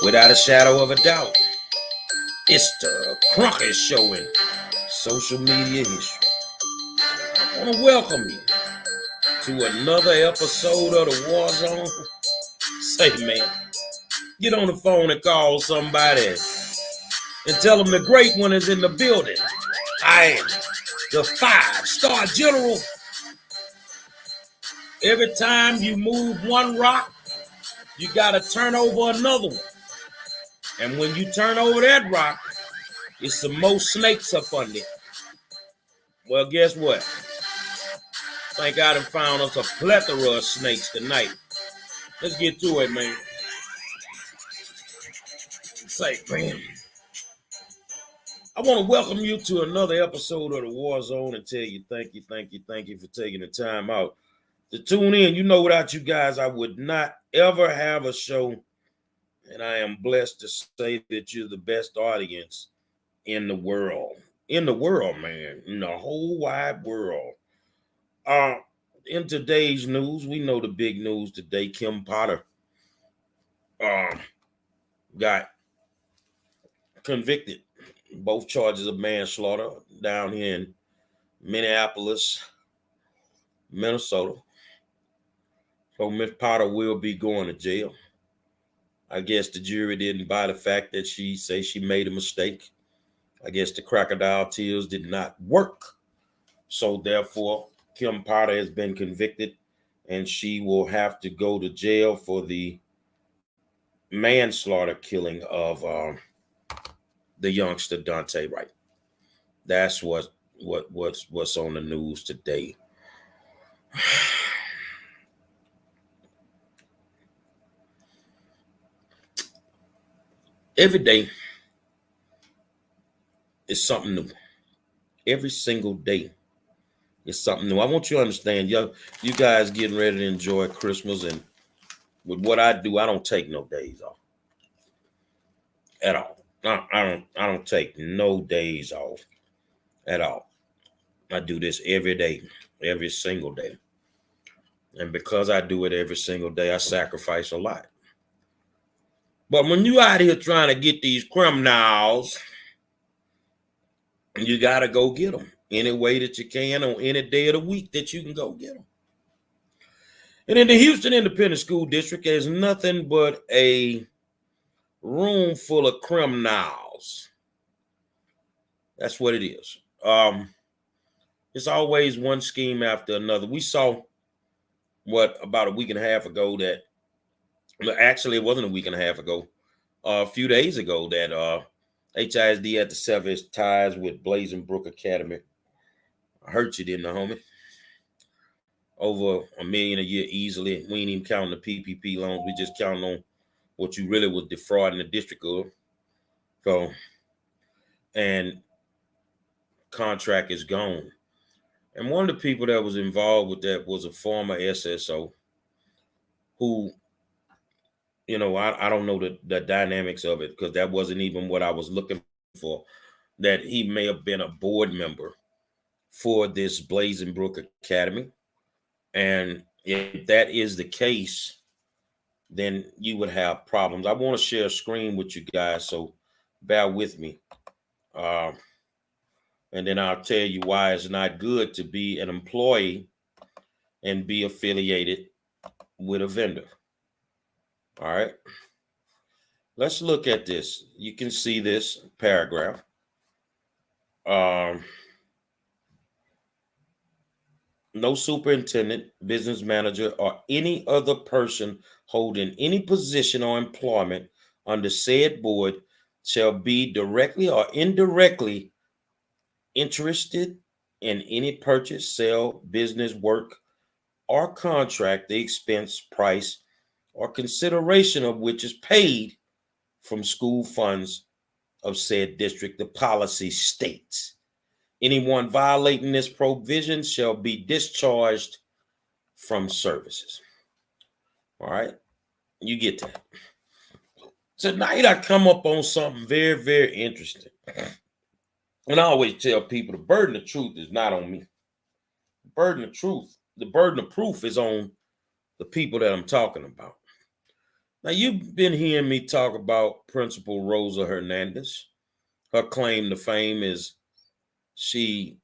Without a shadow of a doubt, it's the Cronkite Show in social media history. I want to welcome you to another episode of the War Zone. Say, man, get on the phone and call somebody and tell them the great one is in the building. I am the 5-star general. Every time you move one rock, you got to turn over another one. And when you turn over that rock, it's the most snakes up under it. Well, guess what? Thank God I found us a plethora of snakes tonight. Let's get to it, man. Say, man, I want to welcome you to another episode of the War Zone and tell you thank you for taking the time out to tune in. You know, without you guys, I would not ever have a show, and I am blessed to say that you're the best audience in the world. In the world, man. In the whole wide world. In today's news, we know the big news today. Kim Potter got convicted, both charges of manslaughter down here in Minneapolis, Minnesota. So Miss Potter will be going to jail. I guess the jury didn't buy the fact that she say she made a mistake. I guess the crocodile tears did not work. So therefore, Kim Potter has been convicted and she will have to go to jail for the manslaughter killing of the youngster Dante Wright. That's what's on the news today. Every day is something new. Every single day is something new. I want you to understand, you guys getting ready to enjoy Christmas, and with what I do, I don't take no days off at all. I don't take no days off at all. I do this every day, every single day. And because I do it every single day, I sacrifice a lot. But when you out here trying to get these criminals, you got to go get them any way that you can on any day of the week that you can go get them. And in the Houston Independent School District, there's nothing but a room full of criminals. That's what it is. It's always one scheme after another. We saw about a week and a half ago that, actually it wasn't a week and a half ago, a few days ago, that HISD had to sever its ties with Blazing Brook Academy. I hurt you, didn't I, homie? Over $1 million a year easily. We ain't even counting the PPP loans. We just counting on what you really was defrauding the district of. So, and contract is gone. And one of the people that was involved with that was a former SSO who, I don't know the dynamics of it, because that wasn't even what I was looking for, that he may have been a board member for this Blazing Brook Academy. And if that is the case, then you would have problems. I want to share a screen with you guys, so bear with me. And then I'll tell you why it's not good to be an employee and be affiliated with a vendor. All right. Let's look at this. You can see this paragraph. No superintendent, business manager, or any other person holding any position or employment under said board shall be directly or indirectly interested in any purchase, sale, business, work, or contract, the expense, price, or consideration of which is paid from school funds of said district. The policy states anyone violating this provision shall be discharged from services. All right, you get that. Tonight I come up on something very, very interesting. And I always tell people the burden of truth is not on me. The burden of proof is on the people that I'm talking about. Now, you've been hearing me talk about Principal Rosa Hernandez. Her claim to fame is she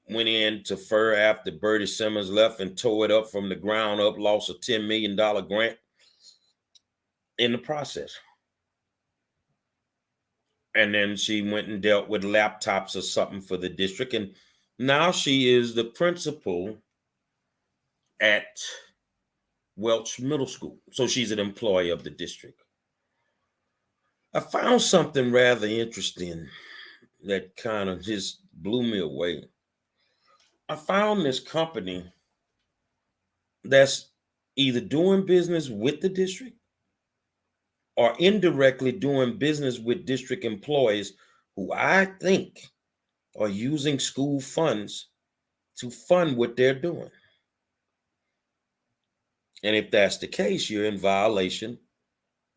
went into fur after Bertie Simmons left and tore it up from the ground up, lost a $10 million grant in the process. And then she went and dealt with laptops or something for the district. And now she is the principal at Welch Middle School. So she's an employee of the district. I found something rather interesting that kind of just blew me away. I found this company that's either doing business with the district or indirectly doing business with district employees who I think are using school funds to fund what they're doing. And if that's the case, you're in violation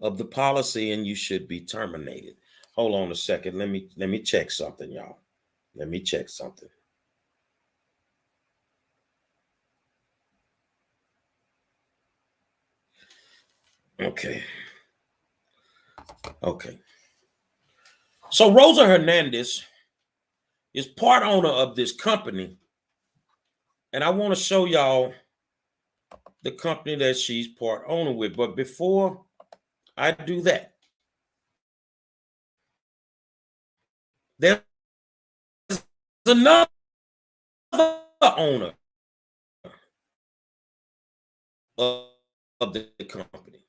of the policy and you should be terminated. Hold on a second. Let me check something, y'all. Let me check something. Okay. So Rosa Hernandez is part owner of this company. And I want to show y'all the company that she's part owner with. But before I do that, there's another owner of the company.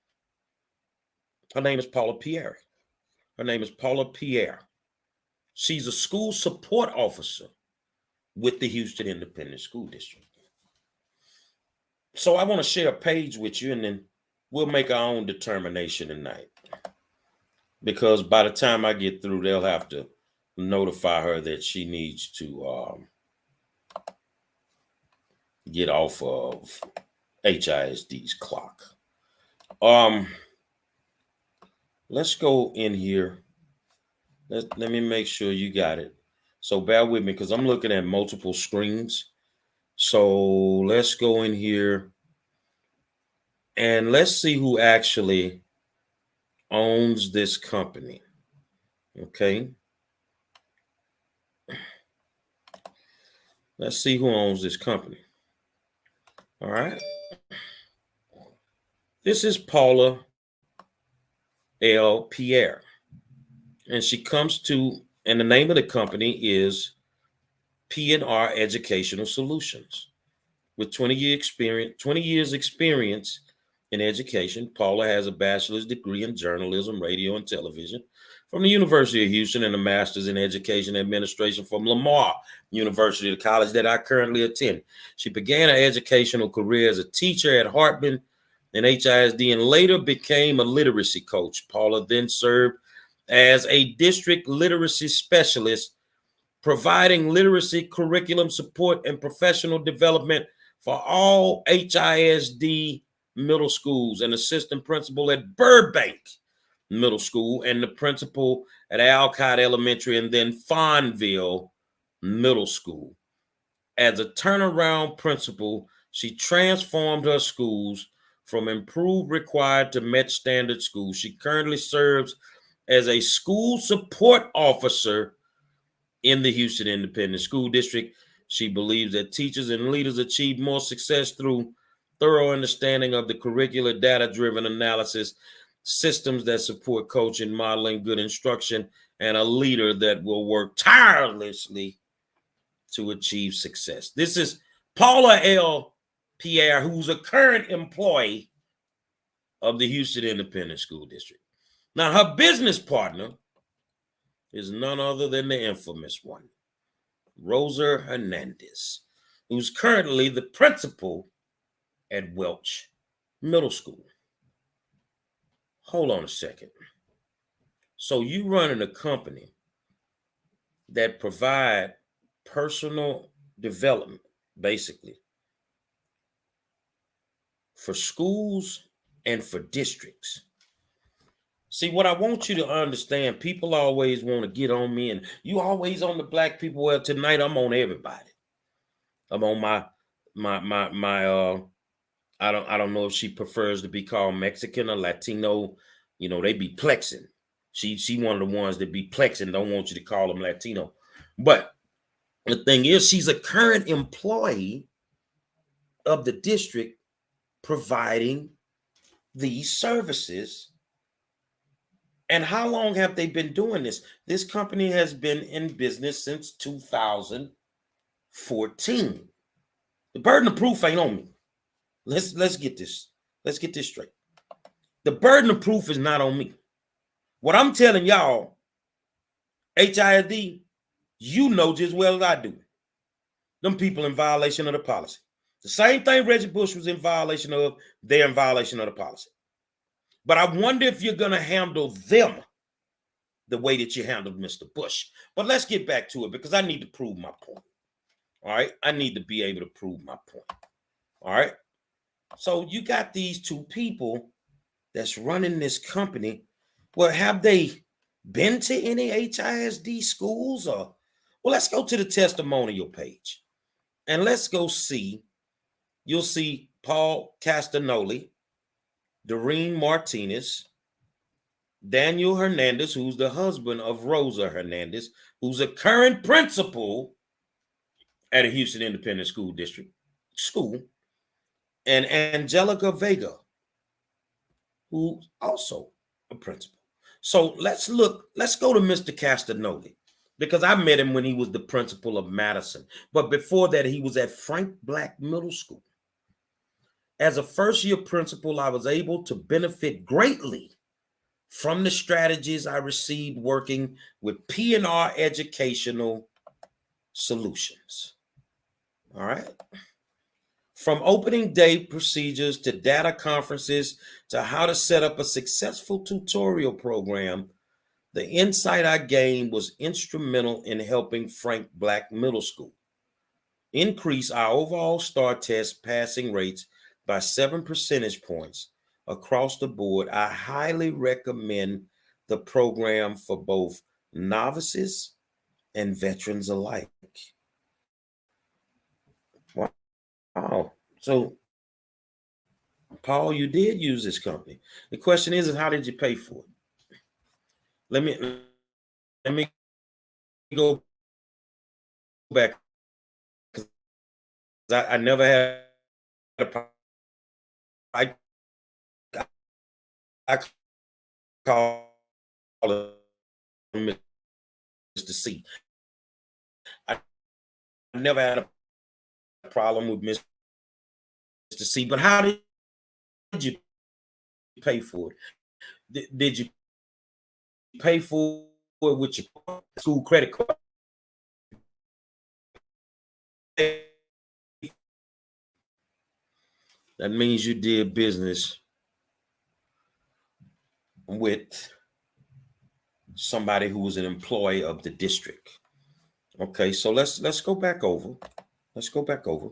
Her name is Paula Pierre. She's a school support officer with the Houston Independent School District. So I want to share a page with you, and then we'll make our own determination tonight. Because by the time I get through, they'll have to notify her that she needs to get off of HISD's clock. Let's go in here. Let me make sure you got it. So bear with me because I'm looking at multiple screens. So let's go in here and let's see who actually owns this company. Okay. Let's see who owns this company. All right. This is Paula L. Pierre. And she comes to, and the name of the company is P&R Educational Solutions. With 20 years experience in education, Paula has a bachelor's degree in journalism, radio, and television from the University of Houston and a master's in education administration from Lamar University, the college that I currently attend. She began her educational career as a teacher at Hartman and HISD and later became a literacy coach. Paula then served as a district literacy specialist, providing literacy curriculum support and professional development for all HISD middle schools, an assistant principal at Burbank Middle School and the principal at Alcott Elementary and then Fonville Middle School. As a turnaround principal, she transformed her schools from improved required to met standard schools. She currently serves as a school support officer in the Houston Independent School District. She believes that teachers and leaders achieve more success through thorough understanding of the curricular, data-driven analysis, systems that support coaching, modeling, good instruction, and a leader that will work tirelessly to achieve success. This is Paula L. Pierre, who's a current employee of the Houston Independent School District. Now, her business partner is none other than the infamous one, Rosa Hernandez, who's currently the principal at Welch Middle School. Hold on a second. So you running a company that provide personal development, basically, for schools and for districts. See, what I want you to understand, people always want to get on me, and you always on the black people. Well, tonight I'm on everybody. I'm on my I don't know if she prefers to be called Mexican or Latino. You know, they be plexing. She one of the ones that be plexing. Don't want you to call them Latino. But the thing is, she's a current employee of the district providing these services. And how long have they been doing this? This company has been in business since 2014. The burden of proof ain't on me. Let's get this. Let's get this straight. The burden of proof is not on me. What I'm telling y'all, HISD, you know just as well as I do. Them people in violation of the policy. The same thing Reggie Bush was in violation of, they're in violation of the policy. But I wonder if you're going to handle them the way that you handled Mr. Bush. But let's get back to it because I need to prove my point. All right? I need to be able to prove my point. All right? So you got these two people that's running this company. Well, have they been to any HISD schools? Or well, let's go to the testimonial page. And let's go see. You'll see Paul Castagnoli, Doreen Martinez, Daniel Hernandez, who's the husband of Rosa Hernandez, who's a current principal at a Houston Independent School District school, and Angelica Vega, who's also a principal. So let's go to Mr. Castagnoli, because I met him when he was the principal of Madison. But before that, he was at Frank Black Middle School. As a first-year principal, I was able to benefit greatly from the strategies I received working with P&R Educational Solutions. All right. From opening day procedures to data conferences to how to set up a successful tutorial program, the insight I gained was instrumental in helping Frank Black Middle School increase our overall STAR test passing rates by 7 percentage points across the board. I highly recommend the program for both novices and veterans alike. Wow. So, Paul, you did use this company. The question is how did you pay for it? Let me go back. I never had a I call him Mr. C. I never had a problem with Mr. C, but how did you pay for it? Did you pay for it with your school credit card? That means you did business with somebody who was an employee of the district. Okay, so let's go back over. Let's go back over.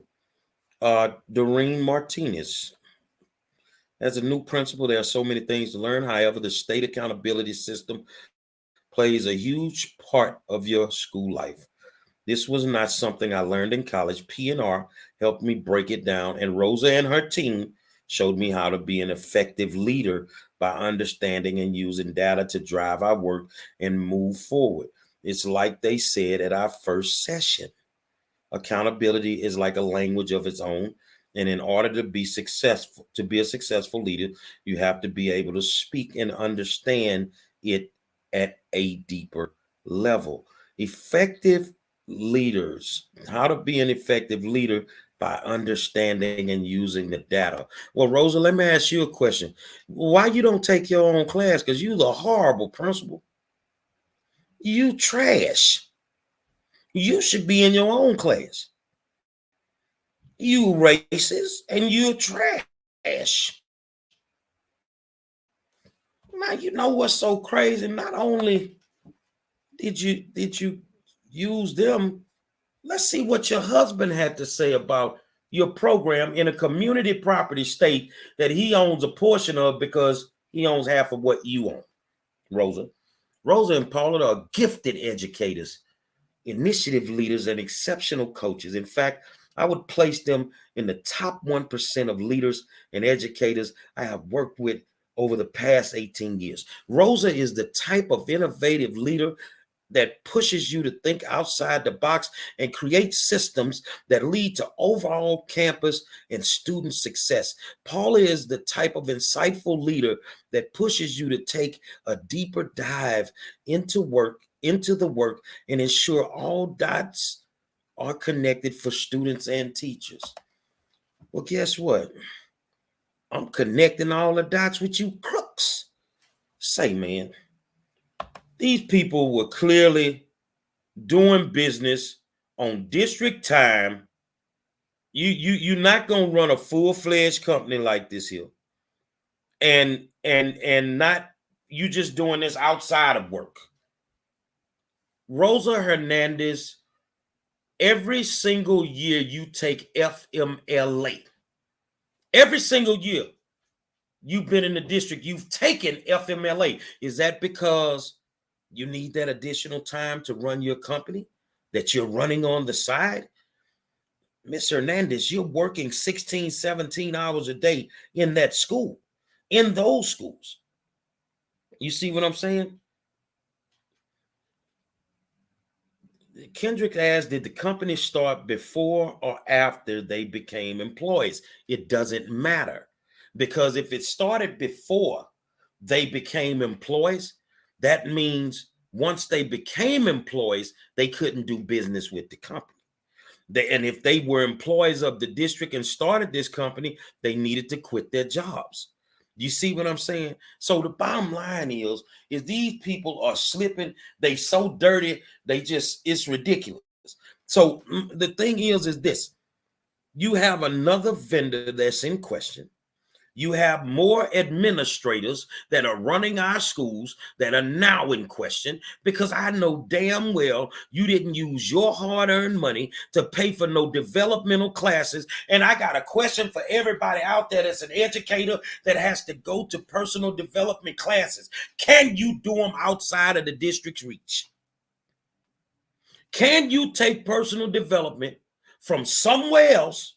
Doreen Martinez. As a new principal, there are so many things to learn. However, the state accountability system plays a huge part of your school life. This was not something I learned in college. P&R helped me break it down, and Rosa and her team showed me how to be an effective leader by understanding and using data to drive our work and move forward. It's like they said at our first session. Accountability is like a language of its own. And in order to be successful, to be a successful leader, you have to be able to speak and understand it at a deeper level. Effective leaders, how to be an effective leader by understanding and using the data. Well, Rosa, let me ask you a question. Why you don't take your own class? Because you're a horrible principal. You trash. You should be in your own class. You racist and you're trash. Now you know what's so crazy. Not only did you use them, let's see what your husband had to say about your program in a community property state that he owns a portion of because he owns half of what you own. Rosa and Paula are gifted educators, initiative leaders, and exceptional coaches. In fact, I would place them in the top 1% of leaders and educators I have worked with over the past 18 years. Rosa is the type of innovative leader that pushes you to think outside the box and create systems that lead to overall campus and student success. Paula is the type of insightful leader that pushes you to take a deeper dive into the work, and ensure all dots are connected for students and teachers. Well, guess what? I'm connecting all the dots with you crooks. Say, man, these people were clearly doing business on district time. You're not gonna run a full-fledged company like this here, and not you just doing this outside of work. Rosa Hernandez, every single year you take FMLA. Every single year you've been in the district, you've taken FMLA. Is that because you need that additional time to run your company that you're running on the side? Miss Hernandez, you're working 16, 17 hours a day in that school, in those schools. You see what I'm saying? Kendrick asked, did the company start before or after they became employees? It doesn't matter, because if it started before they became employees, that means once they became employees, they couldn't do business with the company. And if they were employees of the district and started this company, they needed to quit their jobs. You see what I'm saying? So the bottom line is these people are slipping. They so dirty, it's ridiculous. So the thing is this: you have another vendor that's in question. You have more administrators that are running our schools that are now in question, because I know damn well you didn't use your hard-earned money to pay for no developmental classes. And I got a question for everybody out there that's an educator that has to go to personal development classes. Can you do them outside of the district's reach? Can you take personal development from somewhere else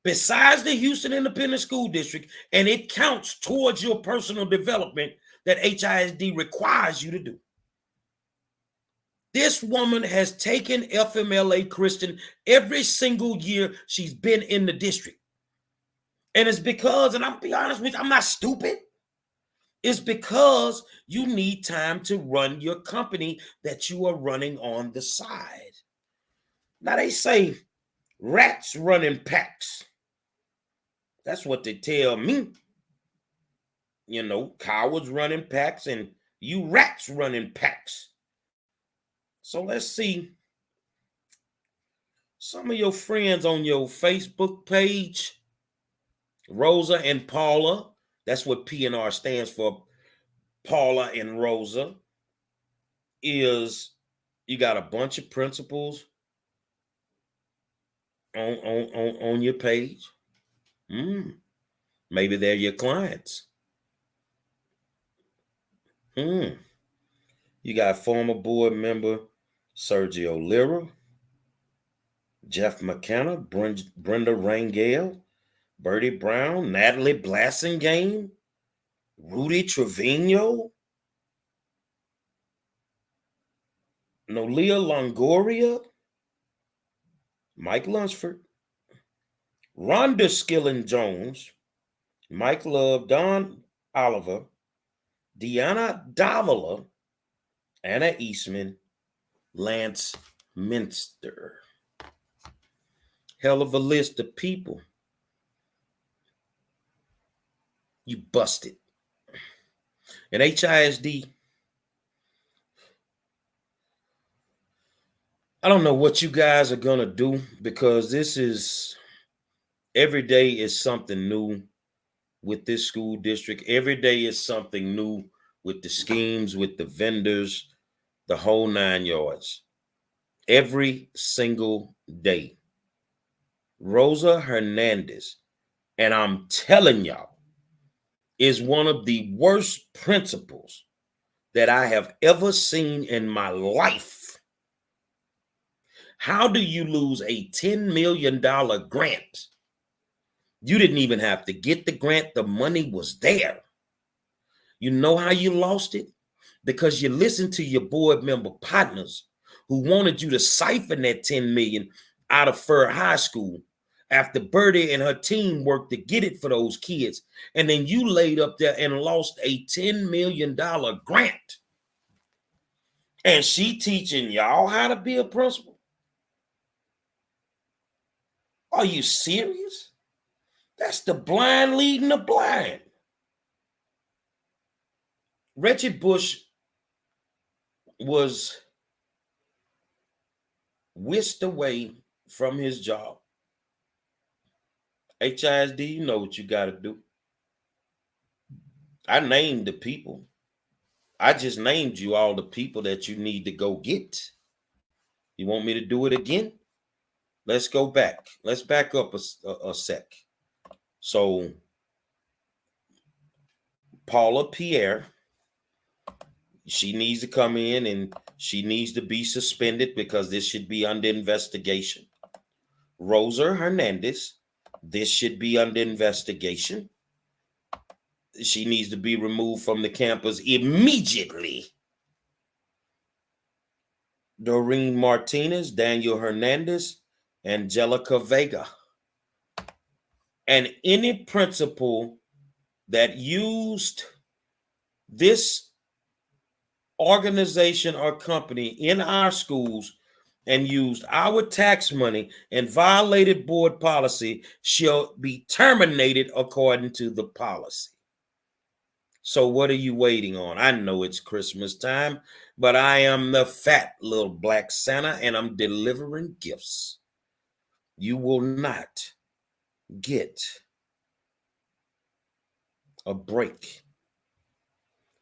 besides the Houston Independent School District, and it counts towards your personal development that HISD requires you to do? This woman has taken FMLA Christian every single year she's been in the district. And it's because, and I'll be honest with you, I'm not stupid. It's because you need time to run your company that you are running on the side. Now, they say rats run in packs. That's what they tell me. You know, cowards run in packs and you rats run in packs. So let's see some of your friends on your Facebook page, Rosa and Paula. That's what P&R stands for, Paula and Rosa. Is you got a bunch of principals on your page. Maybe they're your clients. You got former board member Sergio Lira, Jeff McKenna, Brenda Rangel, Bertie Brown, Natalie Blassingame, Rudy Trevino, Nolia Longoria, Mike Lunsford, Rhonda Skillen Jones, Mike Love, Don Oliver, Deanna Davila, Anna Eastman, Lance Minster. Hell of a list of people. You busted. And HISD, I don't know what you guys are going to do, because this is, every day is something new with this school district. Every day is something new with the schemes, with the vendors, the whole 9 yards. Every single day. Rosa Hernandez, and I'm telling y'all, is one of the worst principals that I have ever seen in my life. How do you lose a $10 million grant? You didn't even have to get the grant. The money was there. You know how you lost it? Because you listened to your board member partners who wanted you to siphon that 10 million out of Fur High School after Birdie and her team worked to get it for those kids. And then you laid up there and lost a $10 million grant. And she teaching y'all how to be a principal? Are you serious? That's the blind leading the blind. Reggie Bush was whisked away from his job. HISD, you know what you got to do. I named the people. I just named you all the people that you need to go get. You want me to do it again? Let's go back. Let's back up a sec. So, Paula Pierre, she needs to come in and she needs to be suspended because this should be under investigation. Rosa Hernandez, this should be under investigation. She needs to be removed from the campus immediately. Doreen Martinez, Daniel Hernandez, Angelica Vega. And any principal that used this organization or company in our schools and used our tax money and violated board policy shall be terminated according to the policy. So what are you waiting on? I know it's Christmas time, but I am the fat little black Santa and I'm delivering gifts. You will not get a break.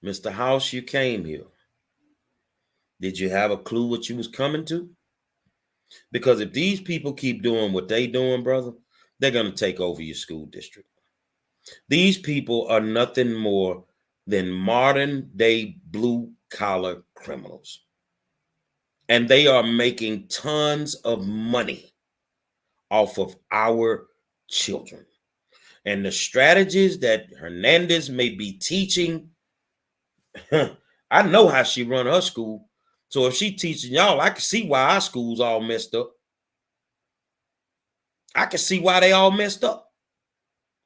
Mr. House, you came here. Did you have a clue what you was coming to? Because if these people keep doing what they doing, brother, they're going to take over your school district. These people are nothing more than modern day blue collar criminals. And they are making tons of money off of our children. And the strategies that Hernandez may be teaching, I know how she run her school. So if she teaching y'all, I can see why our school's all messed up. I can see why they all messed up.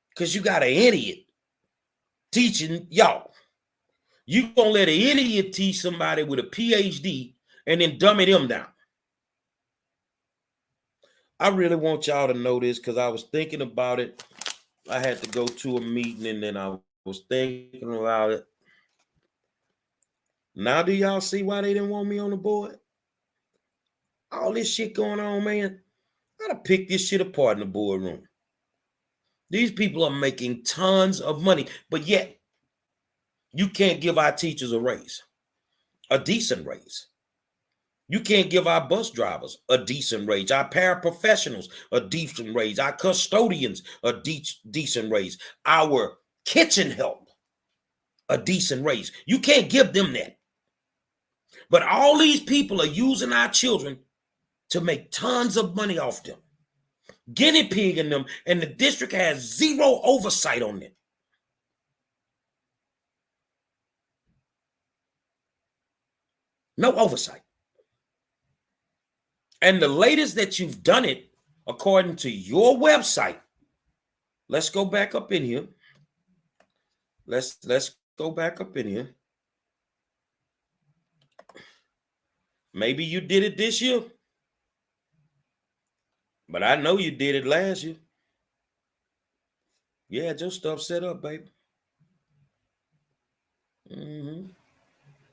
Because you got an idiot teaching y'all. You gonna let an idiot teach somebody with a PhD and then dummy them down. I really want y'all to know this because I was thinking about it. I had to go to a meeting and then I was thinking about it. Now do y'all see why they didn't want me on the board? All this shit going on, man. I gotta pick this shit apart in the boardroom. These people are making tons of money, but yet you can't give our teachers a raise, a decent raise. You can't give our bus drivers a decent raise, our paraprofessionals a decent raise, our custodians a decent raise, our kitchen help a decent raise. You can't give them that. But all these people are using our children to make tons of money off them, guinea pigging them, and the district has zero oversight on them. No oversight. And the latest that you've done it, according to your website, let's go back up in here. Let's go back up in here. Maybe you did it this year, but I know you did it last year. Yeah, your stuff set up, baby.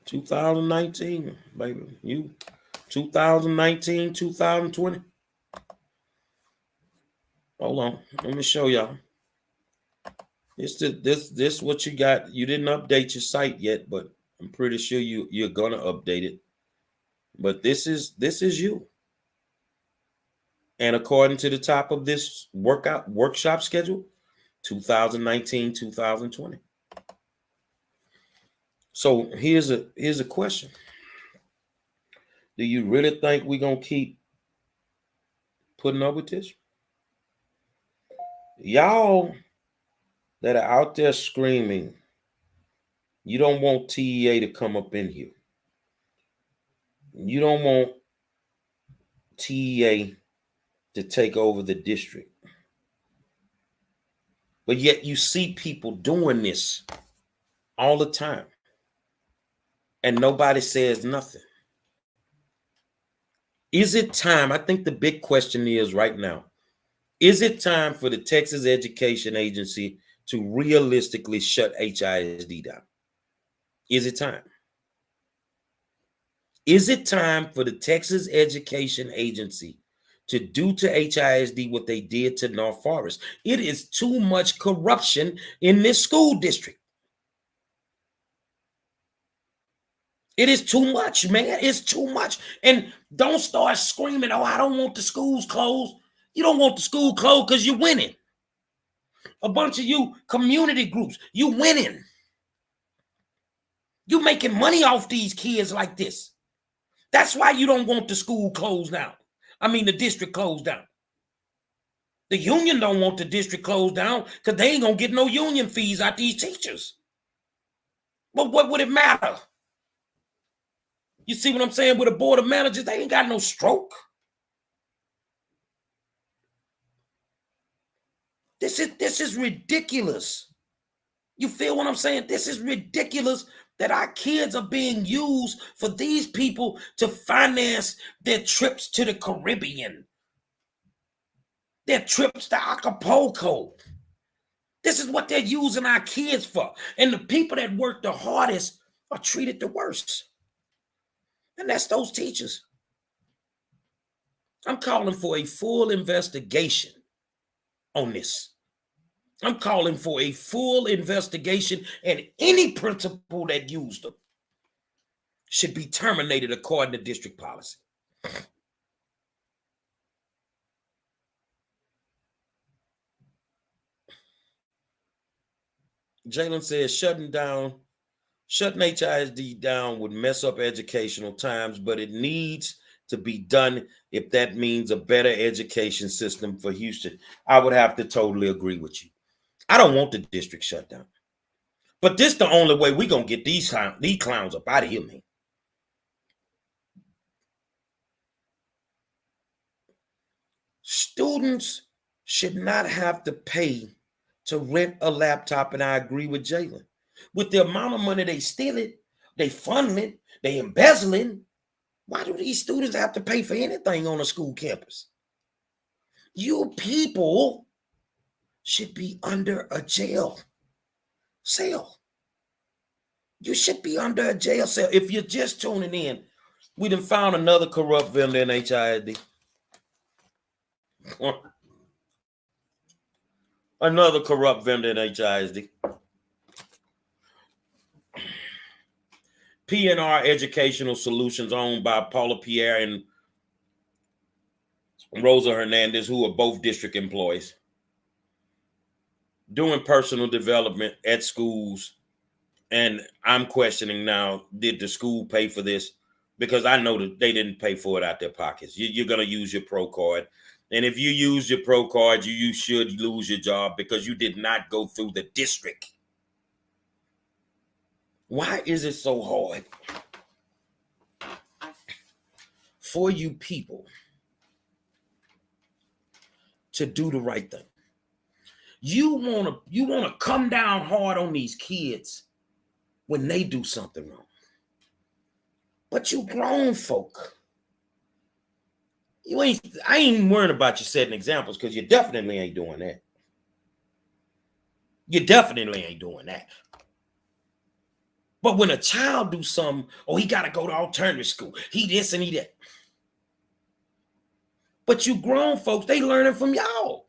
2019, baby. You 2019, 2020. Hold on. Let me show y'all. This what you got. You didn't update your site yet, but I'm pretty sure you're gonna update it. But this is you. And according to the top of this workshop schedule, 2019, 2020. So here's a question. Do you really think we're gonna keep putting up with this. Y'all that are out there screaming, you don't want TEA to come up in here. You don't want TEA to take over the district. But yet you see people doing this all the time. And nobody says nothing. Is it time? I think the big question is right now, is it time for the Texas Education Agency to realistically shut HISD down? Is it time? Is it time for the Texas Education Agency to do to HISD what they did to North Forest? It is too much corruption in this school district. It is too much, man. It's too much. And don't start screaming, oh, I don't want the schools closed. You don't want the school closed because you're winning. A bunch of you community groups, you winning. You making money off these kids like this. That's why you don't want the school closed down. I mean, the district closed down. The union don't want the district closed down because they ain't going to get no union fees out these teachers. But what would it matter? You see what I'm saying? With a board of managers, they ain't got no stroke. This is ridiculous. You feel what I'm saying? This is ridiculous that our kids are being used for these people to finance their trips to the Caribbean, their trips to Acapulco. This is what they're using our kids for. And the people that work the hardest are treated the worst. And that's those teachers. I'm calling for a full investigation on this. I'm calling for a full investigation, and any principal that used them should be terminated according to district policy. Jalen says shutting HISD down would mess up educational times, but it needs to be done if that means a better education system for Houston. I would have to totally agree with you. I don't want the district shut down. But this the only way we're going to get these clowns up out of here, man. Students should not have to pay to rent a laptop, and I agree with Jalen. With the amount of money they stealing, they funneling, they embezzling, why do these students have to pay for anything on a school campus? You people should be under a jail cell. You should be under a jail cell. If you're just tuning in, we done found another corrupt vendor in HISD. Another corrupt vendor in HISD. PNR Educational Solutions, owned by Paula Pierre and Rosa Hernandez, who are both district employees, doing personal development at schools. And I'm questioning now, did the school pay for this? Because I know that they didn't pay for it out their pockets. You're going to use your pro card. And if you use your pro card, you should lose your job because you did not go through the district. Why is it so hard for you people to do the right thing? You want to come down hard on these kids when they do something wrong. But you grown folk. I ain't worrying about you setting examples because you definitely ain't doing that. You definitely ain't doing that. But when a child do something, oh, he got to go to alternative school. He this and he that. But you grown folks, they learning from y'all.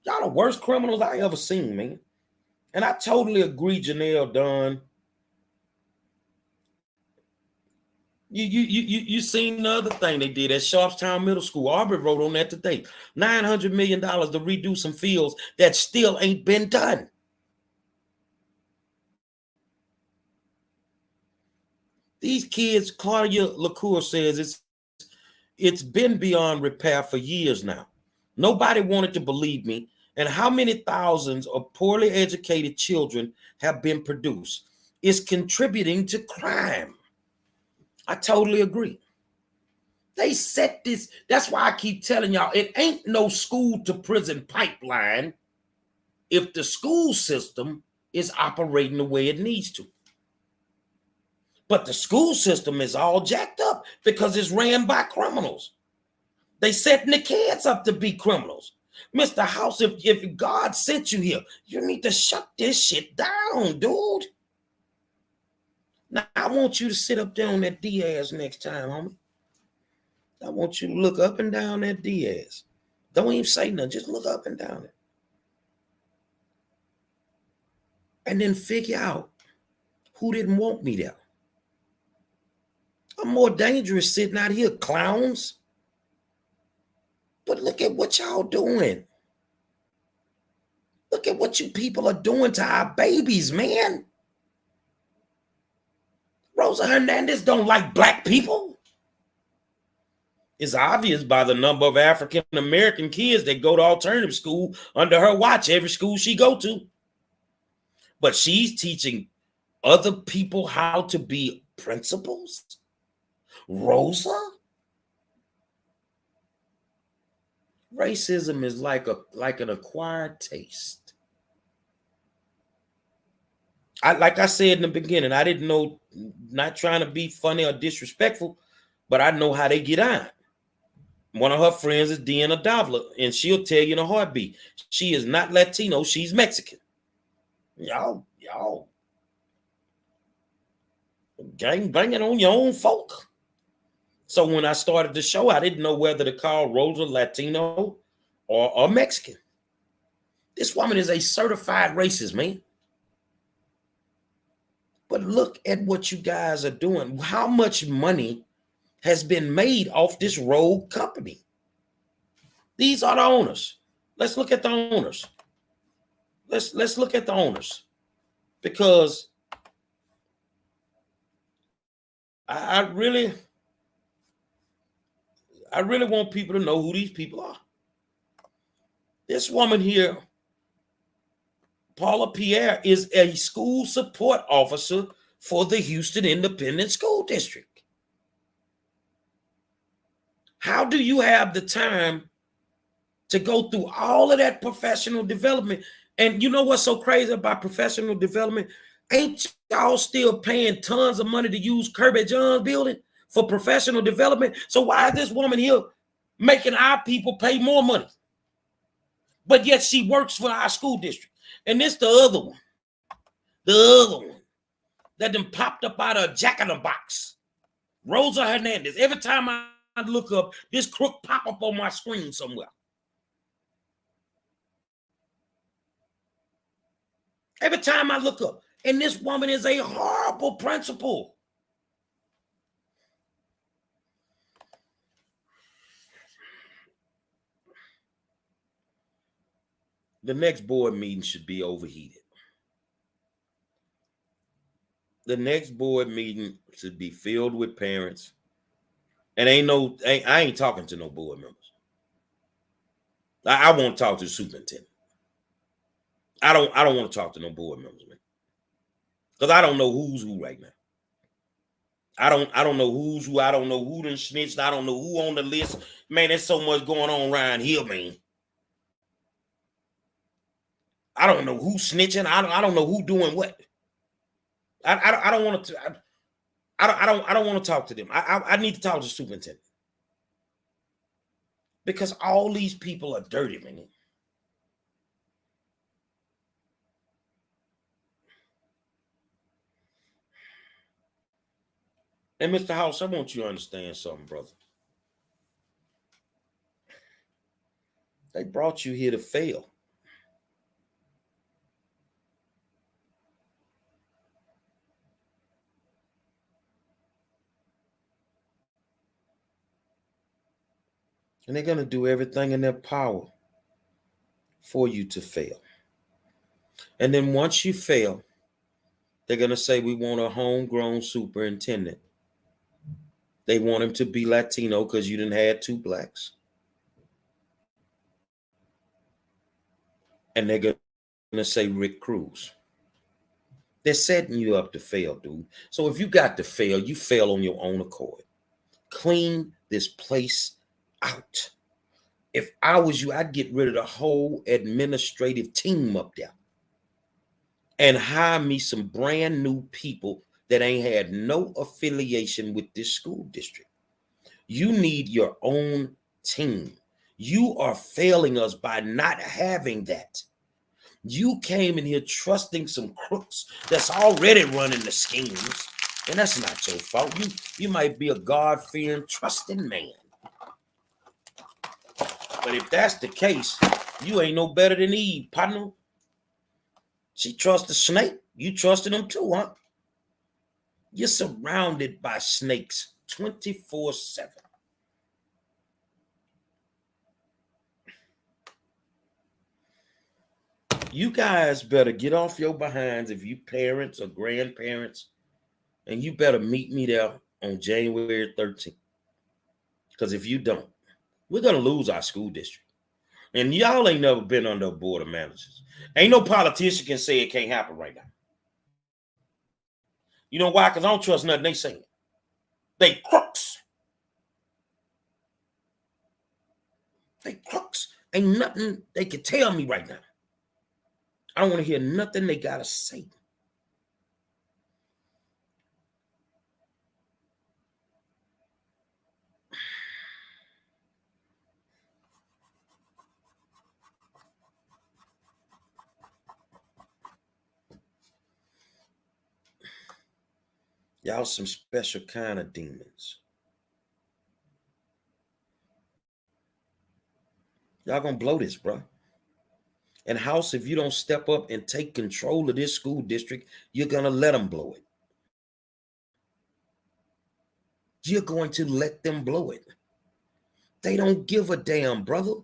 Y'all the worst criminals I ever seen, man. And I totally agree, Janelle Dunn. You seen the other thing they did at Sharpstown Middle School. Aubrey wrote on that today. $900 million to redo some fields that still ain't been done. These kids, Claudia LaCour says It's been beyond repair for years now. Nobody wanted to believe me. And how many thousands of poorly educated children have been produced is contributing to crime. I totally agree. They set this. That's why I keep telling y'all, it ain't no school to prison pipeline if the school system is operating the way it needs to. But the school system is all jacked up because it's ran by criminals. They setting the kids up to be criminals. Mr. House, if God sent you here, you need to shut this shit down, dude. Now, I want you to sit up there on that Diaz next time, homie. I want you to look up and down that Diaz. Don't even say nothing. Just look up and down it. And then figure out who didn't want me there. I'm more dangerous sitting out here, clowns. But look at what y'all doing. Look at what you people are doing to our babies, man. Rosa Hernandez don't like black people. It's obvious by the number of African-American kids that go to alternative school under her watch, every school she go to. But she's teaching other people how to be principals? Rosa? Racism is like an acquired taste. Like I said in the beginning, I didn't know, not trying to be funny or disrespectful, but I know how they get on. One of her friends is Deanna Davila, and she'll tell you in a heartbeat, she is not Latino, she's Mexican. Y'all gang banging on your own folk. So when I started the show, I didn't know whether to call Rosa Latino or Mexican. This woman is a certified racist, man. But look at what you guys are doing. How much money has been made off this rogue company? These are the owners. Let's look at the owners. Let's look at the owners, because I really want people to know who these people are. This woman here, Paula Pierre, is a school support officer for the Houston Independent School District. How do you have the time to go through all of that professional development? And you know what's so crazy about professional development? Ain't y'all still paying tons of money to use Kirby John's building for professional development? So why is this woman here making our people pay more money? But yet she works for our school district. And this the other one that then popped up out of a jack-in-the-box. Rosa Hernandez. Every time I look up, this crook pop up on my screen somewhere. Every time I look up. And this woman is a horrible principal. The next board meeting should be overheated. The next board meeting should be filled with parents. And I ain't talking to no board members. I won't talk to the superintendent. I don't want to talk to no board members, man. Because I don't know who's who right now. I don't know who's who. I don't know who done snitched. I don't know who on the list. Man, there's so much going on around here, man. I don't know who's snitching. I don't know who doing what. I don't want to. I don't want to talk to them. I need to talk to the superintendent, because all these people are dirty, man. And Mr. House, I want you to understand something, brother. They brought you here to fail. And they're going to do everything in their power for you to fail. And then once you fail, they're going to say, we want a homegrown superintendent. They want him to be Latino because you didn't have two blacks. And they're going to say Rick Cruz. They're setting you up to fail, dude. So if you got to fail, you fail on your own accord. Clean this place out. If I was you, I'd get rid of the whole administrative team up there and hire me some brand new people that ain't had no affiliation with this school district. You need your own team. You are failing us by not having that. You came in here trusting some crooks that's already running the schemes, and that's not your fault. You might be a God-fearing, trusting man. But if that's the case, you ain't no better than Eve, partner. She trusts the snake. You trusted him too, huh? You're surrounded by snakes 24/7. You guys better get off your behinds if you parents or grandparents, and you better meet me there on January 13th. Because if you don't, we're going to lose our school district. And y'all ain't never been under a board of managers. Ain't no politician can say it can't happen right now. You know why? Because I don't trust nothing they saying. They crooks. They crooks. Ain't nothing they can tell me right now. I don't want to hear nothing they got to say. Y'all some special kind of demons. Y'all gonna blow this, bro. And House, if you don't step up and take control of this school district, you're gonna let them blow it. You're going to let them blow it. They don't give a damn, brother.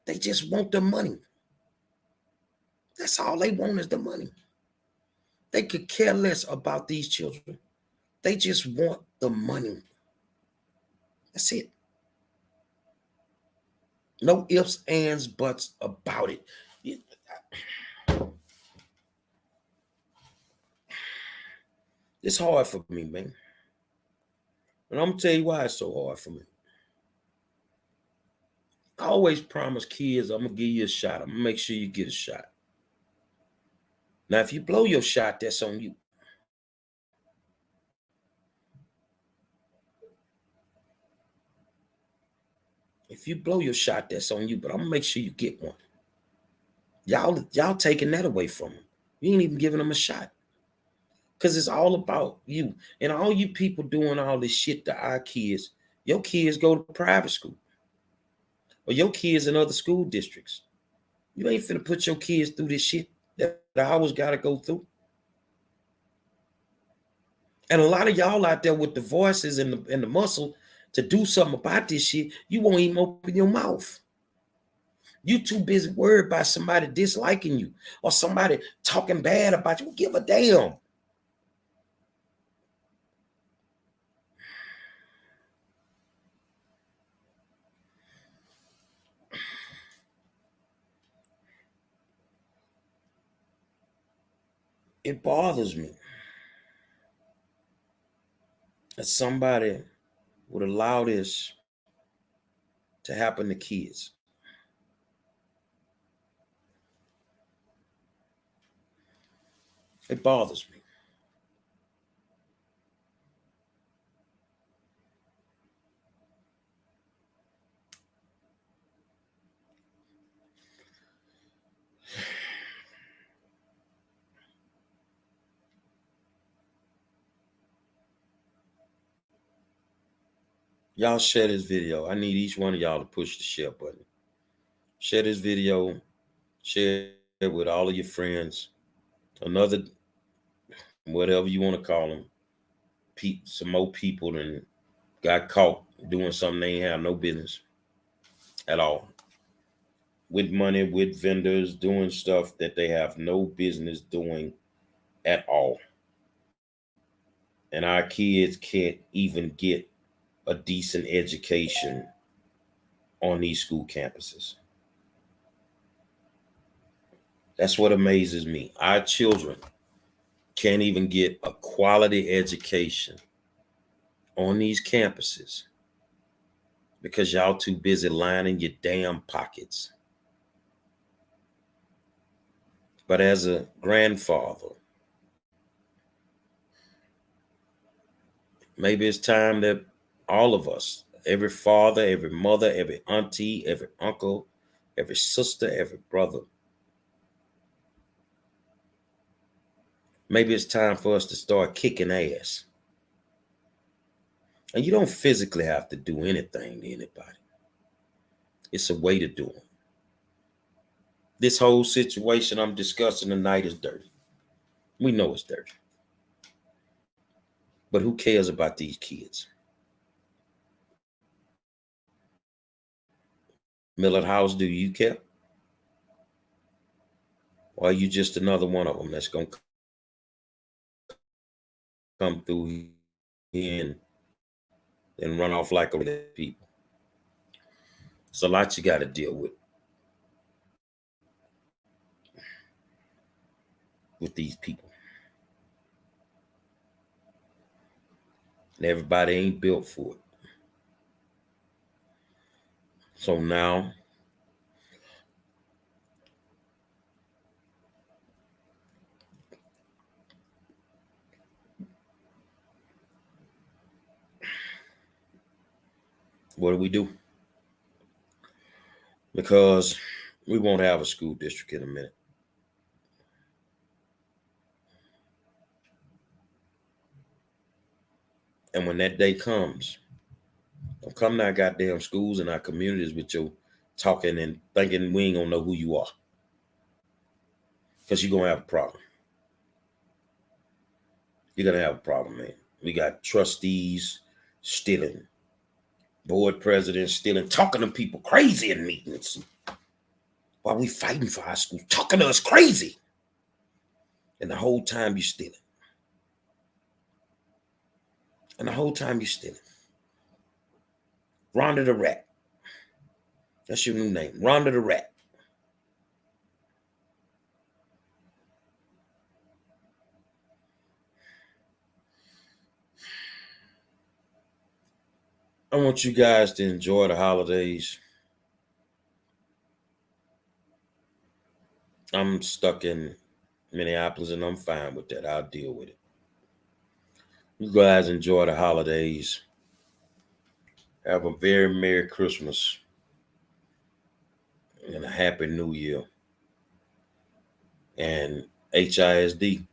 They just want the money. That's all they want is the money. They could care less about these children. They just want the money. That's it. No ifs, ands, buts about it. It's hard for me, man. And I'm going to tell you why it's so hard for me. I always promise kids I'm going to give you a shot. I'm going to make sure you get a shot. Now, if you blow your shot, that's on you. If you blow your shot, that's on you. But I'm going to make sure you get one. Y'all taking that away from them. You ain't even giving them a shot. Because it's all about you. And all you people doing all this shit to our kids, your kids go to private school. Or your kids in other school districts. You ain't finna put your kids through this shit that I always got to go through. And a lot of y'all out there with the voices and the muscle to do something about this shit, you won't even open your mouth. You too busy worried about somebody disliking you or somebody talking bad about you. Give a damn. It bothers me that somebody would allow this to happen to kids. It bothers me. Y'all share this video. I need each one of y'all to push the share button. Share this video. Share it with all of your friends. Another, whatever you want to call them, some more people than got caught doing something they ain't have no business at all. With money, with vendors, doing stuff that they have no business doing at all. And our kids can't even get a decent education on these school campuses. That's what amazes me. Our children can't even get a quality education on these campuses because y'all too busy lining your damn pockets. But as a grandfather, maybe it's time that all of us, every father, every mother, every auntie, every uncle, every sister, every brother, maybe it's time for us to start kicking ass. And you don't physically have to do anything to anybody. It's a way to do it. This whole situation I'm discussing tonight is dirty. We know it's dirty. But who cares about these kids? Millard House, do you care? Or are you just another one of them that's going to come through here and run off like a people? It's a lot you got to deal with these people. And everybody ain't built for it. So now, what do we do? Because we won't have a school district in a minute. And when that day comes, don't come to our goddamn schools and our communities with your talking and thinking we ain't gonna know who you are. Because you're gonna have a problem. You're gonna have a problem, man. We got trustees stealing, board presidents stealing, talking to people crazy in meetings while we fighting for our school, talking to us crazy. And the whole time you're stealing. And the whole time you're stealing. Rhonda the Rat. That's your new name, Rhonda the Rat. I want you guys to enjoy the holidays. I'm stuck in Minneapolis and I'm fine with that. I'll deal with it. You guys enjoy the holidays. Have a very Merry Christmas and a Happy New Year. And HISD,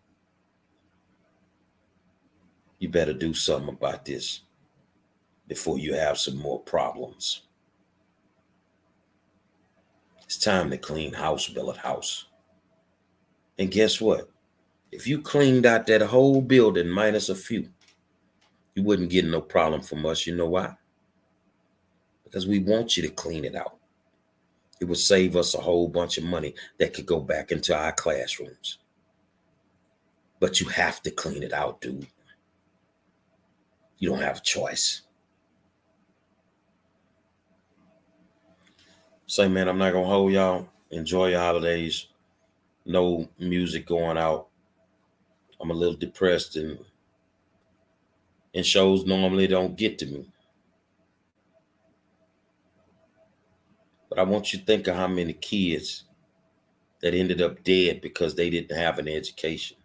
you better do something about this before you have some more problems. It's time to clean house, Millard House. And guess what? If you cleaned out that whole building minus a few, you wouldn't get no problem from us. You know why? Because we want you to clean it out. It would save us a whole bunch of money that could go back into our classrooms. But you have to clean it out, dude. You don't have a choice. Say, man, I'm not going to hold y'all. Enjoy your holidays. No music going out. I'm a little depressed and shows normally don't get to me. But I want you to think of how many kids that ended up dead because they didn't have an education.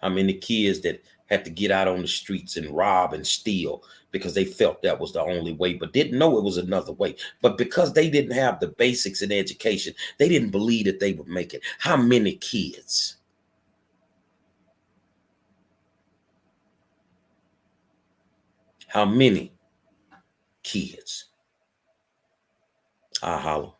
How many kids that had to get out on the streets and rob and steal because they felt that was the only way, but didn't know it was another way. But because they didn't have the basics in education, they didn't believe that they would make it. How many kids? How many kids? I holler.